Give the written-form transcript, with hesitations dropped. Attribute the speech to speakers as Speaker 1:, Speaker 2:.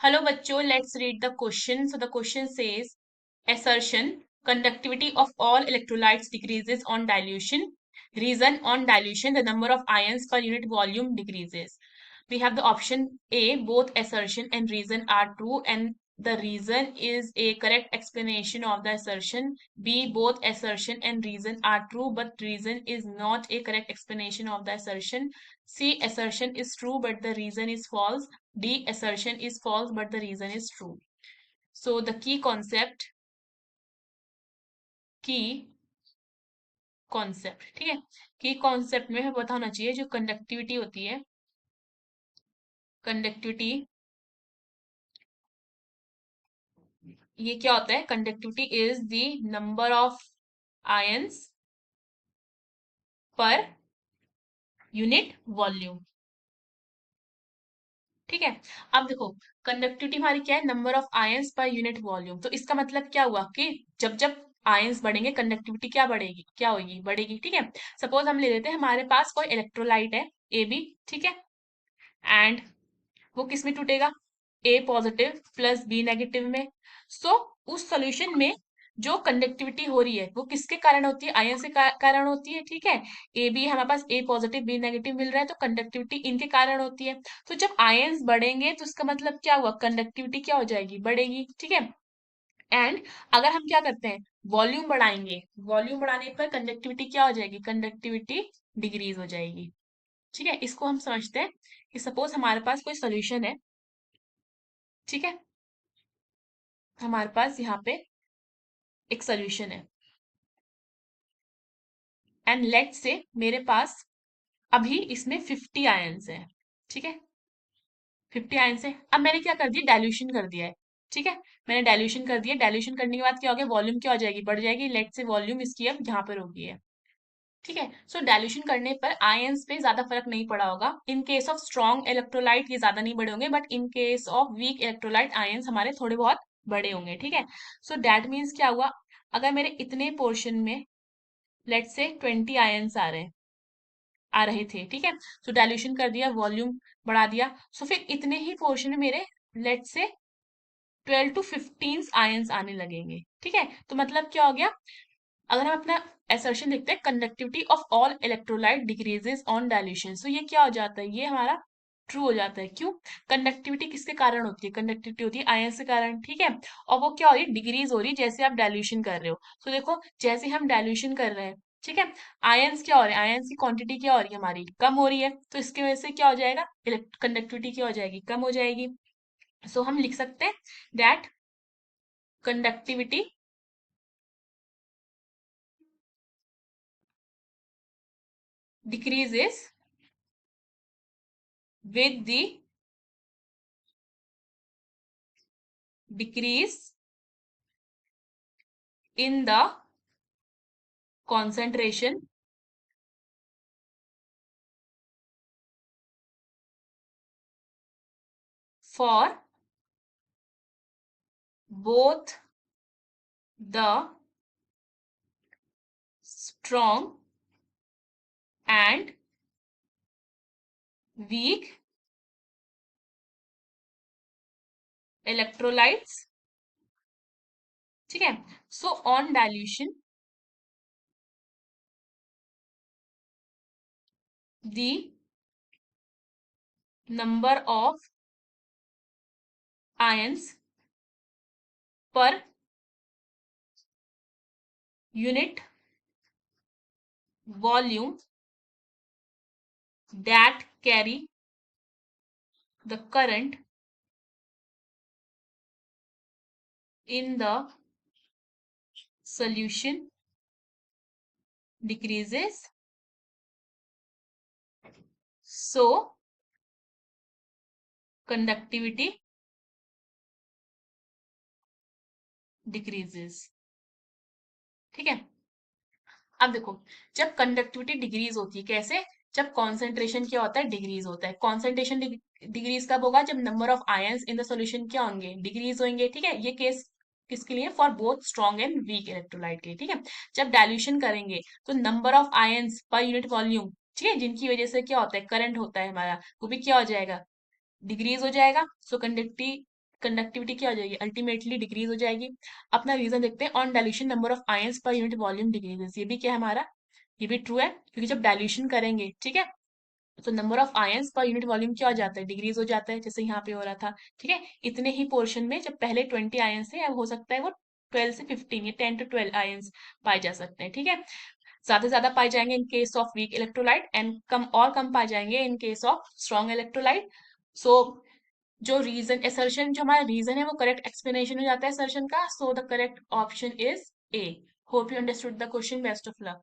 Speaker 1: Hello bachcho, let's read the question. So the question says assertion conductivity of all electrolytes decreases on dilution. Reason on dilution the number of ions per unit volume decreases. We have the option A, both assertion and reason are true and the reason is a correct explanation of the assertion. B, both assertion and reason are true but reason is not a correct explanation of the assertion. C, assertion is true but the reason is false. D, assertion is false but the reason is true. So the की concept ठीक है, की concept में हमें पता होना चाहिए जो कंडक्टिविटी होती है, कंडक्टिविटी ये क्या होता है, conductivity is the number of ions per unit volume. ठीक है, अब देखो कंडक्टिविटी हमारी क्या है, number of ions per unit volume. तो इसका मतलब क्या हुआ कि जब जब आयंस बढ़ेंगे कंडक्टिविटी क्या बढ़ेगी, क्या होगी, बढ़ेगी। ठीक है, सपोज हम ले लेते हैं हमारे पास कोई इलेक्ट्रोलाइट है ए बी, ठीक है, एंड वो किस में टूटेगा, ए पॉजिटिव प्लस बी नेगेटिव में। सो उस सॉल्यूशन में जो कंडक्टिविटी हो रही है वो किसके कारण होती है, आयन से कारण होती है। ठीक है, ए बी हमारे पास ए पॉजिटिव बी नेगेटिव मिल रहा है तो कंडक्टिविटी इनके कारण होती है। तो जब आयंस बढ़ेंगे तो इसका मतलब क्या हुआ, कंडक्टिविटी क्या हो जाएगी, बढ़ेगी। ठीक है, एंड अगर हम क्या करते हैं, वॉल्यूम बढ़ाएंगे, वॉल्यूम बढ़ाने पर कंडक्टिविटी क्या हो जाएगी, कंडक्टिविटी डिक्रीज हो जाएगी। ठीक है, इसको हम समझते हैं कि सपोज हमारे पास कोई सोल्यूशन है, ठीक है, हमारे पास यहाँ पे एक सोल्यूशन है एंड लेट से मेरे पास अभी इसमें 50 आयंस है। ठीक है, 50 आयंस है, अब मैंने क्या कर दिया, डाइल्यूशन कर दिया है। ठीक है, मैंने डाइल्यूशन कर दिया, डाइल्यूशन करने के बाद क्या हो गया, वॉल्यूम क्या हो जाएगी, बढ़ जाएगी। लेट से वॉल्यूम इसकी अब यहाँ पर होगी है। ठीक है, सो डाइल्यूशन करने पर आयंस पे ज्यादा फर्क नहीं पड़ा होगा। इन केस ऑफ स्ट्रॉन्ग इलेक्ट्रोलाइट ये ज्यादा नहीं बढ़े होंगे, but in case of weak electrolyte ions हमारे थोड़े बहुत बड़े होंगे। ठीक है, सो दैट मीन्स क्या हुआ, अगर मेरे इतने पोर्शन में लेट से 20 आयंस आ रहे थे, ठीक है, सो डाइल्यूशन कर दिया, वॉल्यूम बढ़ा दिया, सो फिर इतने ही पोर्शन में मेरे लेट से 12 टू 15 आयंस आने लगेंगे। ठीक है, तो मतलब क्या हो गया, अगर हम अपना असर्शन देखते हैं, conductivity of all electrolyte decreases on dilution, so ये क्या हो जाता है, ये हमारा ट्रू हो जाता है। क्यों, कंडक्टिविटी किसके कारण होती है, कंडक्टिविटी होती है आयंस के कारण। ठीक है, और वो क्या हो रही है, डिक्रीज हो रही है जैसे आप डाइल्यूशन कर रहे हो। तो देखो जैसे हम डाइल्यूशन कर रहे हैं, ठीक है, आयंस क्या हो रहे हैं, आयंस की क्वांटिटी क्या हो रही है, हमारी कम हो रही है, तो इसकी वजह से क्या हो जाएगा, कंडक्टिविटी क्या हो जाएगी, कम हो जाएगी। सो हम लिख सकते हैं that conductivity decreases with the decrease in the concentration for both the strong and weak electrolytes। ठीक है, so on dilution the number of ions per unit volume that carry the current in the solution decreases, so conductivity decreases। ठीक है, अब देखो जब conductivity decrease होती है, कैसे, जब कॉन्सेंट्रेशन क्या होता है, डिक्रीज होता है। कॉन्सेंट्रेशन डिक्रीज कब होगा, जब number of ions in the solution क्या होंगे, डिक्रीज होंगे। ठीक है, ये केस किसके लिए, for both strong and weak electrolyte के लिए। ठीक है, जब डाइल्यूशन करेंगे तो number of ions per unit volume, ठीक है, जिनकी वजह से क्या होता है, करंट होता है हमारा, वो भी क्या हो जाएगा, डिक्रीज हो जाएगा। सो कंडक्टिविटी कंडक्टिविटी क्या हो जाएगी, अल्टीमेटली डिक्रीज हो जाएगी। अपना रीजन देखते हैं, on dilution number of ions per unit volume decreases. ये भी क्या है हमारा, ये भी ट्रू है, क्योंकि जब डाइल्यूशन करेंगे, ठीक है, तो number of ions per unit volume क्या हो जाता है, डिक्रीज हो जाता है, जैसे यहाँ पे हो रहा था। ठीक है, इतने ही पोर्शन में जब पहले 20 आयंस थे, अब हो सकता है वो 12 से 15 या 10 to 12 आयंस पाए जा सकते हैं। ठीक है, ज्यादा से ज्यादा पाए जाएंगे in case of weak electrolyte, and कम और कम पाए जाएंगे in case of strong electrolyte. So जो रीजन असर्शन, जो हमारा रीजन है वो करेक्ट एक्सप्लेनेशन हो जाता है असर्शन का। So the correct option is a. Hope you understood the question. Best of luck.